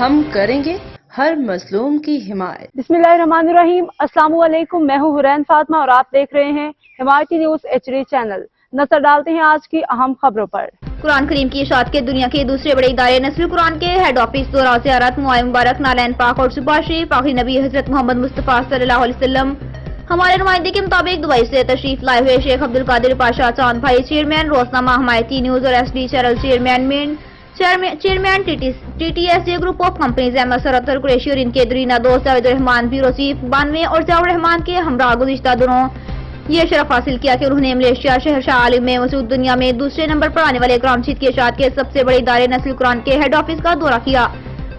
ہم کریں گے ہر مظلوم کی حمایت۔ بسم اللہ الرحمن الرحیم۔ السلام علیکم، میں ہوں حرین فاطمہ اور آپ دیکھ رہے ہیں حمایتی نیوز HD چینل۔ نظر ڈالتے ہیں آج کی اہم خبروں پر۔ قرآن کریم کی اشاعت کے دنیا کے دوسرے بڑے ادارے نسل قرآن کے ہیڈ آفس دورہ زیارت موائے مبارک نالین پاک اور صبح شریف آخری نبی حضرت محمد مصطفیٰ صلی اللہ علیہ وسلم۔ ہمارے نمائندے کے مطابق دبئی سے تشریف لائے ہوئے شیخ عبدالقادر پاشا چاند بھائی، چیئرمین روزنامہ حمایتی نیوز اور SD channel, chairman TTSJ group of companies Ahmed Sarwar Qureshi اور ان کے درینہ دوست جاوید الرحمان بیورو چیف 92 اور جاوید الرحمان کے ہمراہ گزشتہ دنوں یہ شرف حاصل کیا کہ انہوں نے ملیشیا شہر شاہ عالم میں موجود دنیا میں دوسرے نمبر پر آنے والے قرآن مجید کی اشاعت کے سب سے بڑے ادارے نسل قرآن کے ہیڈ آفس کا دورہ کیا،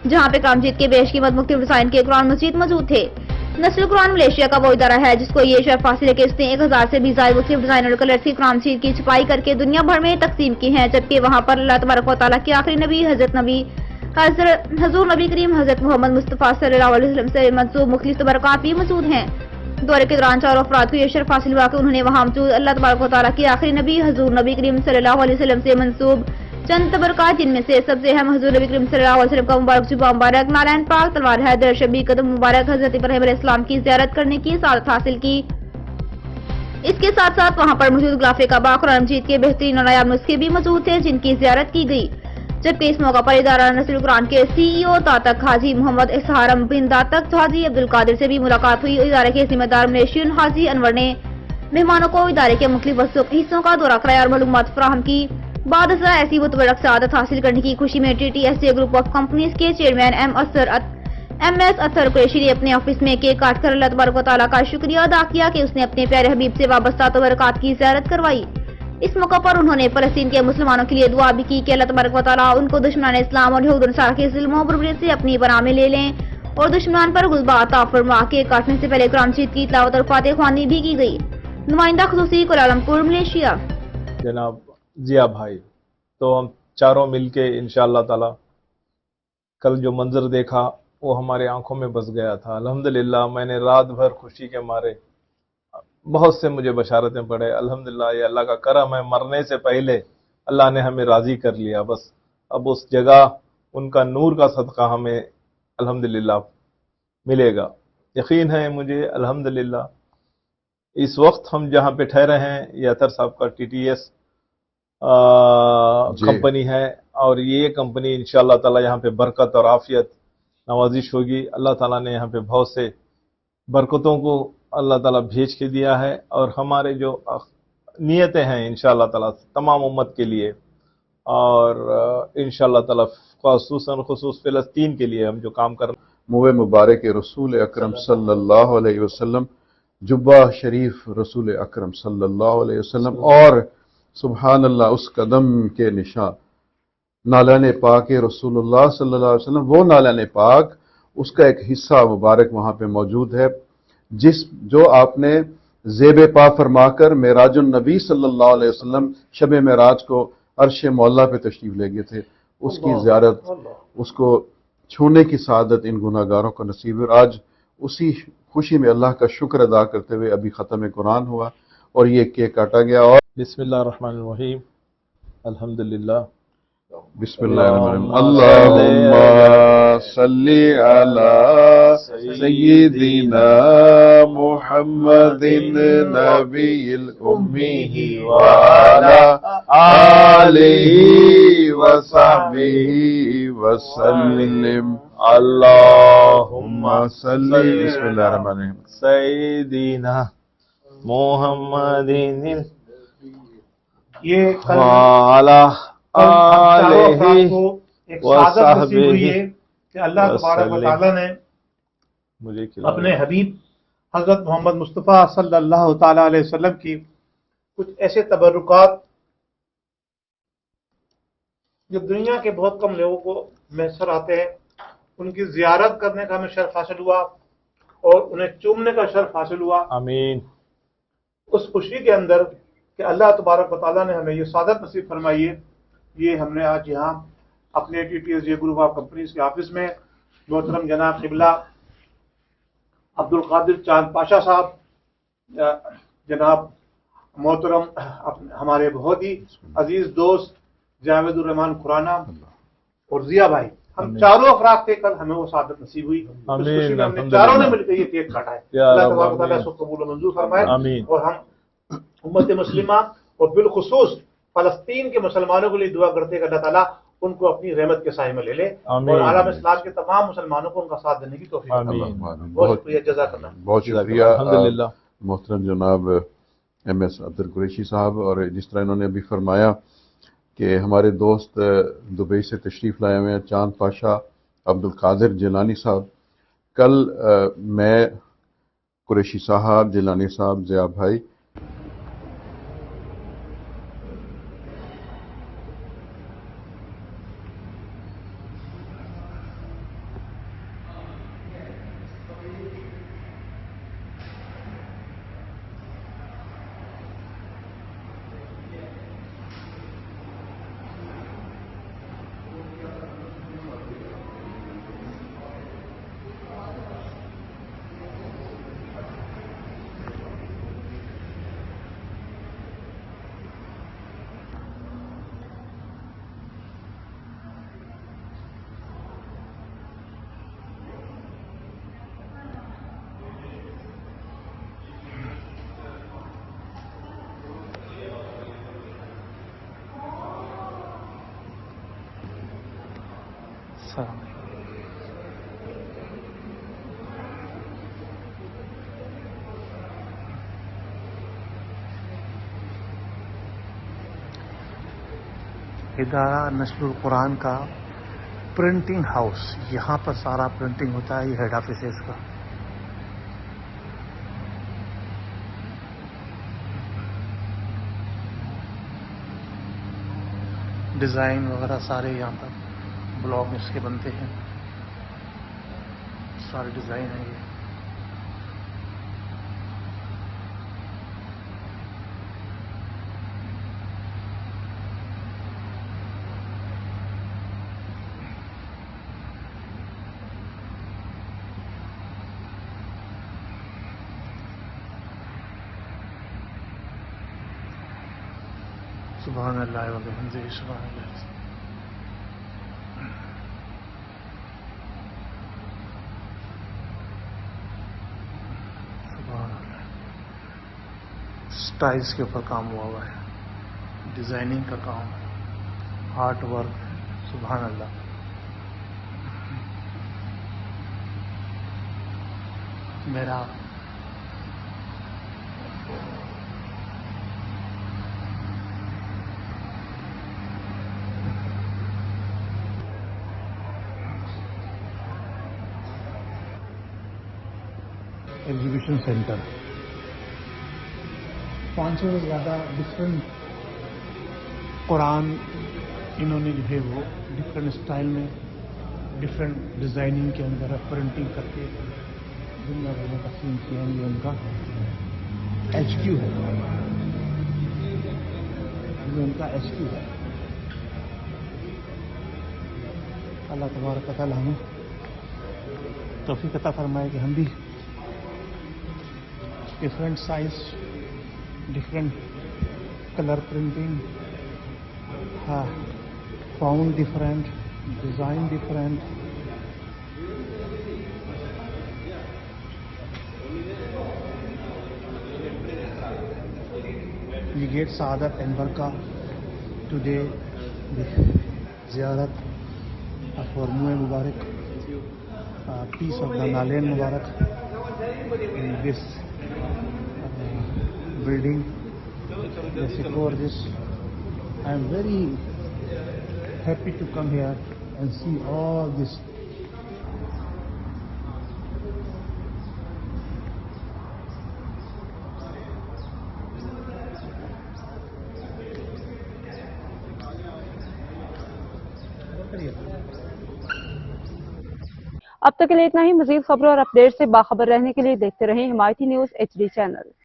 جہاں پہ قرآن مجید کے بیش قیمت مختلف ڈیزائن کے قرآن مجید موجود تھے۔ نسل قرآن ملیشیا کا وہ ادارہ ہے جس کو یہ شرف حاصل ہے کہ اس نے 1000 سے بھی زائد مختلف ڈیزائن اور کلر کی قرآن مجید کی چھپائی کر کے دنیا بھر میں تقسیم کی ہیں، جبکہ وہاں پر اللہ تبارک و تعالیٰ کے آخری نبی حضور نبی کریم حضرت محمد مصطفیٰ صلی اللہ علیہ وسلم سے منسوب مختلف تبرکات بھی موجود ہیں۔ دورے کے دوران چاروں افراد کو یہ شرف حاصل ہوا کہ انہوں نے وہاں موجود اللہ تبارک و تعالیٰ کے آخری نبی حضور نبی کریم صلی اللہ علیہ وسلم سے منسوب چند تبرکات، جن میں سے سب سے اہم حضور نبی کریم صلی اللہ علیہ وسلم کا مبارک جبہ مبارک، نالین پاک، تلوار حیدر، شبی قدم مبارک، حضرت ابراہیم علیہ السلام کی زیارت کرنے کی سعادت حاصل کی۔ اس کے ساتھ ساتھ وہاں پر موجود غلاف کعبہ، قرآن مجید کے بہترین اور نایاب نسخے بھی موجود تھے جن کی زیارت کی گئی، جبکہ اس موقع پر ادارہ نسل قرآن کے CEO تاتک حاجی محمد اسحارم بن تاتک حاجی عبدالقادر سے بھی ملاقات ہوئی۔ ادارے کے ذمہ دار ملیشین حاجی انور نے مہمانوں کو ادارے کے مختلف حصوں کا دورہ کرایا اور معلومات فراہم کی۔ بعد ازاں ایسی متبرک سعادت حاصل کرنے کی خوشی میں TTSJ گروپ آف کمپنیز کے چیئرمین MS اطہر قریشی نے اپنے آفس میں کیک کاٹ کر اللہ تبارک و تعالیٰ کا شکریہ ادا کیا کہ اس نے اپنے پیارے حبیب سے وابستہ تبرکات کی زیارت کروائی۔ اس موقع پر انہوں نے فلسطین کے مسلمانوں کے لیے دعا بھی کی کہ اللہ تبارک و تعالیٰ ان کو دشمنان اسلام اور یہود و نصارہ کے ظلم و بربریت سے اپنی پناہ میں لے لیں اور دشمنان پر غلبہ عطا فرما۔ کے کاٹنے سے پہلے قرآن مجید کی تلاوت اور فاتح خوانی بھی کی گئی۔ نمائندہ خصوصی کوالالمپور، ملیشیا، جناب ضیاء بھائی، تو ہم چاروں مل کے انشاءاللہ تعالی کل جو منظر دیکھا وہ ہمارے آنکھوں میں بس گیا تھا۔ الحمدللہ میں نے رات بھر خوشی کے مارے بہت سے مجھے بشارتیں پڑھے۔ الحمدللہ یہ اللہ کا کرم ہے، مرنے سے پہلے اللہ نے ہمیں راضی کر لیا۔ بس اب اس جگہ ان کا نور کا صدقہ ہمیں الحمدللہ ملے گا، یقین ہے مجھے۔ الحمدللہ اس وقت ہم جہاں پہ ٹھہرے ہیں یہ اطہر صاحب کا TTS کمپنی ہے، اور یہ کمپنی انشاءاللہ تعالی یہاں پہ برکت اور عافیت نوازش ہوگی۔ اللہ تعالیٰ نے یہاں پہ بہت سے برکتوں کو اللہ تعالیٰ بھیج کے دیا ہے، اور ہمارے جو نیتیں ہیں انشاءاللہ تعالیٰ تمام امت کے لیے، اور انشاءاللہ تعالیٰ خصوص فلسطین کے لیے ہم جو کام کر رہے ہیں۔ موئے مبارک رسول اکرم صلی اللہ علیہ وسلم، جبہ شریف رسول اکرم صلی اللہ علیہ وسلم، اور سبحان اللہ اس قدم کے نشان نالین پاک رسول اللہ صلی اللہ علیہ وسلم، وہ نالین پاک اس کا ایک حصہ مبارک وہاں پہ موجود ہے جو آپ نے زیب پا فرما کر معراج النبی صلی اللہ علیہ وسلم شب معراج کو عرش مولا پہ تشریف لے گئے تھے، اس کی زیارت، اس کو چھونے کی سعادت ان گناہ گاروں کو نصیب ہے۔ آج اسی خوشی میں اللہ کا شکر ادا کرتے ہوئے ابھی ختم قرآن ہوا اور یہ کیک کاٹا گیا۔ اور بسم اللہ الرحمن الرحیم، الحمدللہ، بسم اللہ الرحمن الرحیم، اللہم صلی علی سیدنا محمد نبی الامی وعلی آلہ وصحبہ وسلم، اللہم صلی، بسم اللہ الرحمن الرحیم، سیدنا محمد یہ وعلی آلہ وصحبہ کہ اللہ تبارک و تعالیٰ نے مجھے اپنے حبیب حضرت محمد مصطفیٰ صلی اللہ تعالیٰ علیہ وسلم کی کچھ ایسے تبرکات جو دنیا کے بہت کم لوگوں کو میسر آتے ہیں، ان کی زیارت کرنے کا ہمیں شرف حاصل ہوا اور انہیں چومنے کا شرف حاصل ہوا۔ آمین۔ اس خوشی کے اندر کہ اللہ تبارک و تعالیٰ نے ہمیں یہ سعادت نصیب فرمائی ہے، یہ ہم نے آج یہاں اپنے TTSJ گروپ آف کمپنیز کے آفس میں محترم جناب قبلہ عبدالقادر چاند پاشا صاحب، جناب محترم ہمارے بہت ہی عزیز دوست جاوید الرحمان کھرانہ اور ضیاء بھائی ہم چاروں افراد تھے کل, ہمیں وہ سعادت نصیب ہوئی. اس خوشی میں ہم نے چاروں نے مل کے یہ کیک کاٹا ہے. اللہ تبارک و تعالیٰ اس کو قبول و منظور فرمائے, اور ہم امت مسلمہ اور بالخصوص فلسطین کے مسلمانوں کے لیے دعا کرتے ہیں کہ اللہ تعالیٰ ان کو اپنی رحمت کے سائے میں لے لے, اور عالم اسلام کے تمام مسلمانوں کو ان کا ساتھ دینے کی توفیق عطا فرمائے. بہت شکریہ, جزاک اللہ. بہت شکریہ الحمدللہ. محترم جناب ایم ایس عبد القریشی صاحب. اور جس طرح انہوں نے ابھی فرمایا کہ ہمارے دوست دبئی سے تشریف لائے ہوئے ہیں, چاند پاشا عبد القادر جیلانی صاحب. کل میں, قریشی صاحب, جیلانی صاحب, ضیاء بھائی, ادارہ نشر القرآن کا پرنٹنگ ہاؤس, یہاں پر سارا پرنٹنگ ہوتا ہے, یہ ہیڈ آفس ہے اس کا. ڈیزائن وغیرہ سارے یہاں پر بلاگ اس کے بنتے ہیں, سارے ڈیزائن ہیں یہ. سبحان اللہ و بحمدہ, سبحان اللہ. سبحان اللہ. سٹائلز کے اوپر کام ہوا ہوا ہے, ڈیزائننگ کا کام, آرٹ ورک. سبحان اللہ. میرا ایگزیبیشن سینٹر, 500 سے زیادہ ڈفرینٹ قرآن انہوں نے جو ہے وہ ڈفرینٹ اسٹائل میں, ڈفرینٹ ڈیزائننگ کے اندر پرنٹنگ کر کے دنیا بھر میں تقسیم کیا. یہ ان کا ایچ کیو ہے, یہ ان کا ایچ کیو ہے. اللہ تبارک و تعالیٰ ہمیں توفیق عطا فرمائے کہ ہم بھی different size, different color printing, font different, design different. We get Saadat and Barka today with Ziyarat of Mu'e Mubarak, piece of the Nalain Mubarak in this building. Yes, gorgeous. I am very happy to come here and see all this. اب تک کے لیے اتنا ہی. مزید خبروں اور update سے باخبر رہنے کے لیے دیکھتے رہیں حمایتی نیوز HD چینل.